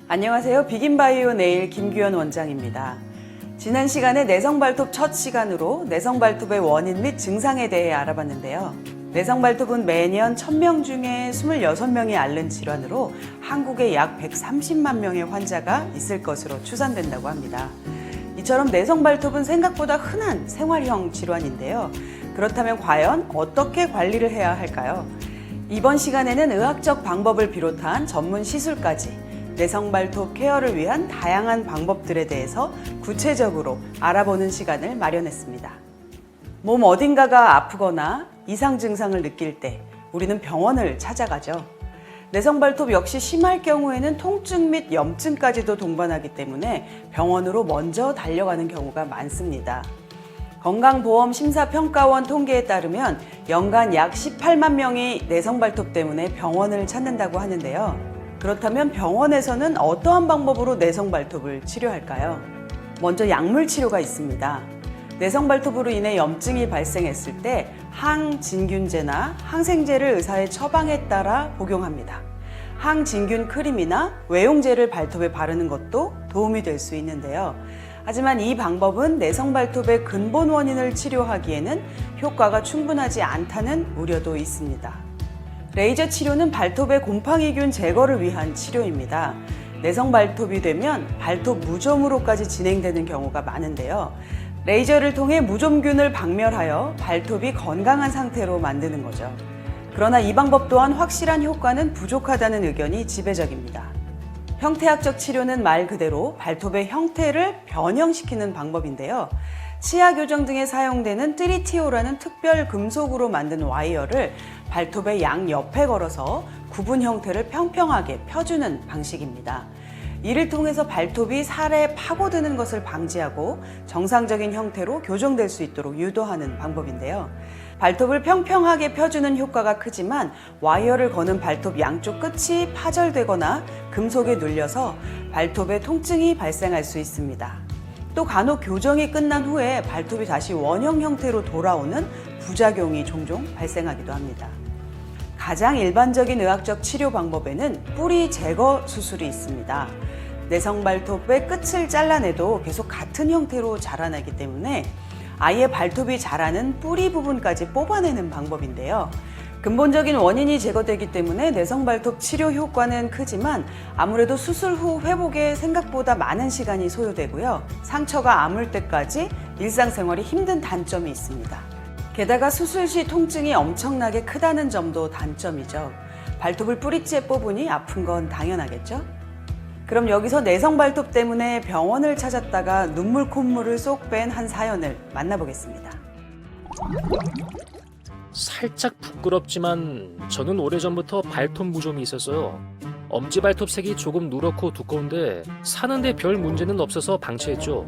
안녕하세요. 비긴바이오 네일 김규현 원장입니다. 지난 시간에 내성발톱 첫 시간으로 내성발톱의 원인 및 증상에 대해 알아봤는데요. 내성발톱은 매년 1000명 중에 26명이 앓는 질환으로 한국에 약 130만 명의 환자가 있을 것으로 추산된다고 합니다. 이처럼 내성발톱은 생각보다 흔한 생활형 질환인데요. 그렇다면 과연 어떻게 관리를 해야 할까요? 이번 시간에는 의학적 방법을 비롯한 전문 시술까지 내성발톱 케어를 위한 다양한 방법들에 대해서 구체적으로 알아보는 시간을 마련했습니다. 몸 어딘가가 아프거나 이상 증상을 느낄 때 우리는 병원을 찾아가죠. 내성발톱 역시 심할 경우에는 통증 및 염증까지도 동반하기 때문에 병원으로 먼저 달려가는 경우가 많습니다. 건강보험심사평가원 통계에 따르면 연간 약 18만 명이 내성발톱 때문에 병원을 찾는다고 하는데요. 그렇다면 병원에서는 어떠한 방법으로 내성발톱을 치료할까요? 먼저 약물 치료가 있습니다. 내성발톱으로 인해 염증이 발생했을 때 항진균제나 항생제를 의사의 처방에 따라 복용합니다. 항진균 크림이나 외용제를 발톱에 바르는 것도 도움이 될 수 있는데요. 하지만 이 방법은 내성발톱의 근본 원인을 치료하기에는 효과가 충분하지 않다는 우려도 있습니다. 레이저 치료는 발톱의 곰팡이균 제거를 위한 치료입니다. 내성발톱이 되면 발톱 무좀으로까지 진행되는 경우가 많은데요. 레이저를 통해 무좀균을 박멸하여 발톱이 건강한 상태로 만드는 거죠. 그러나 이 방법 또한 확실한 효과는 부족하다는 의견이 지배적입니다. 형태학적 치료는 말 그대로 발톱의 형태를 변형시키는 방법인데요. 치아 교정 등에 사용되는 트리티오라는 특별 금속으로 만든 와이어를 발톱의 양옆에 걸어서 구분 형태를 평평하게 펴주는 방식입니다. 이를 통해서 발톱이 살에 파고드는 것을 방지하고 정상적인 형태로 교정될 수 있도록 유도하는 방법인데요. 발톱을 평평하게 펴주는 효과가 크지만 와이어를 거는 발톱 양쪽 끝이 파절되거나 금속에 눌려서 발톱에 통증이 발생할 수 있습니다. 또 간혹 교정이 끝난 후에 발톱이 다시 원형 형태로 돌아오는 부작용이 종종 발생하기도 합니다. 가장 일반적인 의학적 치료 방법에는 뿌리 제거 수술이 있습니다. 내성발톱의 끝을 잘라내도 계속 같은 형태로 자라나기 때문에 아예 발톱이 자라는 뿌리 부분까지 뽑아내는 방법인데요. 근본적인 원인이 제거되기 때문에 내성발톱 치료 효과는 크지만 아무래도 수술 후 회복에 생각보다 많은 시간이 소요되고요. 상처가 아물 때까지 일상생활이 힘든 단점이 있습니다. 게다가 수술 시 통증이 엄청나게 크다는 점도 단점이죠. 발톱을 뿌리째 뽑으니 아픈 건 당연하겠죠? 그럼 여기서 내성발톱 때문에 병원을 찾았다가 눈물 콧물을 쏙 뺀 한 사연을 만나보겠습니다. 살짝 부끄럽지만 저는 오래전부터 발톱 무좀이 있었어요. 엄지발톱 색이 조금 누렇고 두꺼운데 사는데 별 문제는 없어서 방치했죠.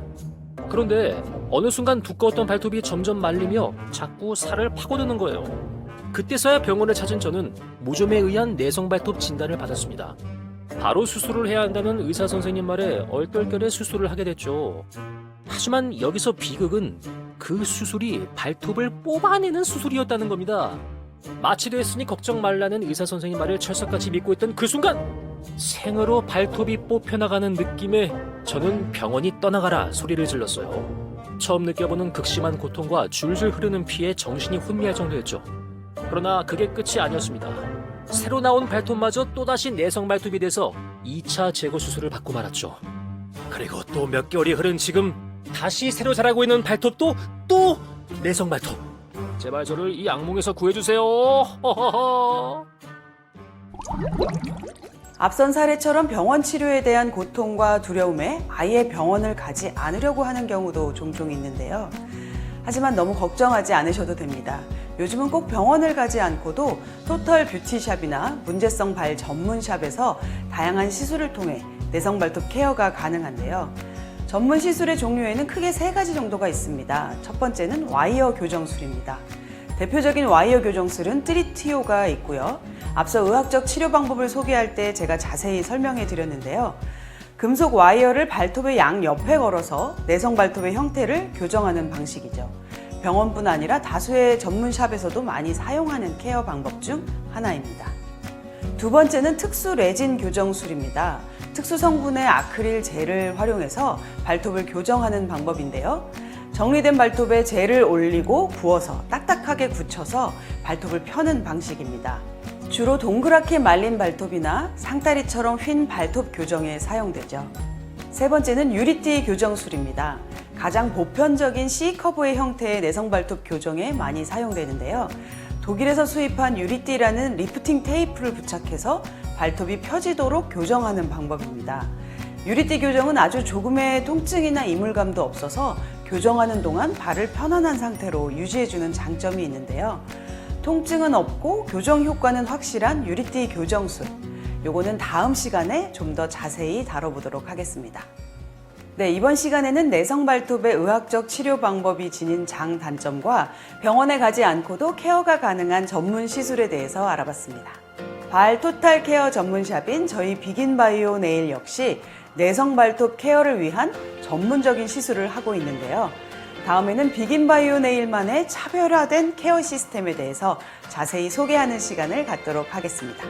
그런데 어느 순간 두꺼웠던 발톱이 점점 말리며 자꾸 살을 파고드는 거예요. 그때서야 병원을 찾은 저는 무좀에 의한 내성발톱 진단을 받았습니다. 바로 수술을 해야 한다는 의사 선생님 말에 얼떨결에 수술을 하게 됐죠. 하지만 여기서 비극은 그 수술이 발톱을 뽑아내는 수술이었다는 겁니다. 마취됐으니 걱정 말라는 의사 선생님 말을 철석같이 믿고 있던 그 순간 생으로 발톱이 뽑혀나가는 느낌에 저는 병원이 떠나가라 소리를 질렀어요. 처음 느껴보는 극심한 고통과 줄줄 흐르는 피에 정신이 혼미할 정도였죠. 그러나 그게 끝이 아니었습니다. 새로 나온 발톱마저 또다시 내성발톱이 돼서 2차 제거 수술을 받고 말았죠. 그리고 또 몇 개월이 흐른 지금 다시 새로 자라고 있는 발톱도 또 내성발톱. 제발 저를 이 악몽에서 구해주세요. 허허허. 앞선 사례처럼 병원 치료에 대한 고통과 두려움에 아예 병원을 가지 않으려고 하는 경우도 종종 있는데요. 하지만 너무 걱정하지 않으셔도 됩니다. 요즘은 꼭 병원을 가지 않고도 토털 뷰티샵이나 문제성 발 전문샵에서 다양한 시술을 통해 내성발톱 케어가 가능한데요. 전문 시술의 종류에는 크게 3가지 정도가 있습니다. 첫 번째는 와이어 교정술입니다. 대표적인 와이어 교정술은 트리티오가 있고요. 앞서 의학적 치료 방법을 소개할 때 제가 자세히 설명해 드렸는데요. 금속 와이어를 발톱의 양옆에 걸어서 내성발톱의 형태를 교정하는 방식이죠. 병원뿐 아니라 다수의 전문샵에서도 많이 사용하는 케어 방법 중 하나입니다. 두 번째는 특수 레진 교정술입니다. 특수 성분의 아크릴 젤을 활용해서 발톱을 교정하는 방법인데요. 정리된 발톱에 젤을 올리고 부어서 딱딱하게 굳혀서 발톱을 펴는 방식입니다. 주로 동그랗게 말린 발톱이나 상다리처럼 휜 발톱 교정에 사용되죠. 세 번째는 유리띠 교정술입니다. 가장 보편적인 C커브의 형태의 내성 발톱 교정에 많이 사용되는데요. 독일에서 수입한 유리띠라는 리프팅 테이프를 부착해서 발톱이 펴지도록 교정하는 방법입니다. 유리띠 교정은 아주 조금의 통증이나 이물감도 없어서 교정하는 동안 발을 편안한 상태로 유지해주는 장점이 있는데요. 통증은 없고 교정 효과는 확실한 유리띠 교정술. 요거는 다음 시간에 좀 더 자세히 다뤄보도록 하겠습니다. 네, 이번 시간에는 내성 발톱의 의학적 치료 방법이 지닌 장단점과 병원에 가지 않고도 케어가 가능한 전문 시술에 대해서 알아봤습니다. 발 토탈 케어 전문샵인 저희 비긴바이오 네일 역시 내성 발톱 케어를 위한 전문적인 시술을 하고 있는데요. 다음에는 비긴바이오 네일만의 차별화된 케어 시스템에 대해서 자세히 소개하는 시간을 갖도록 하겠습니다.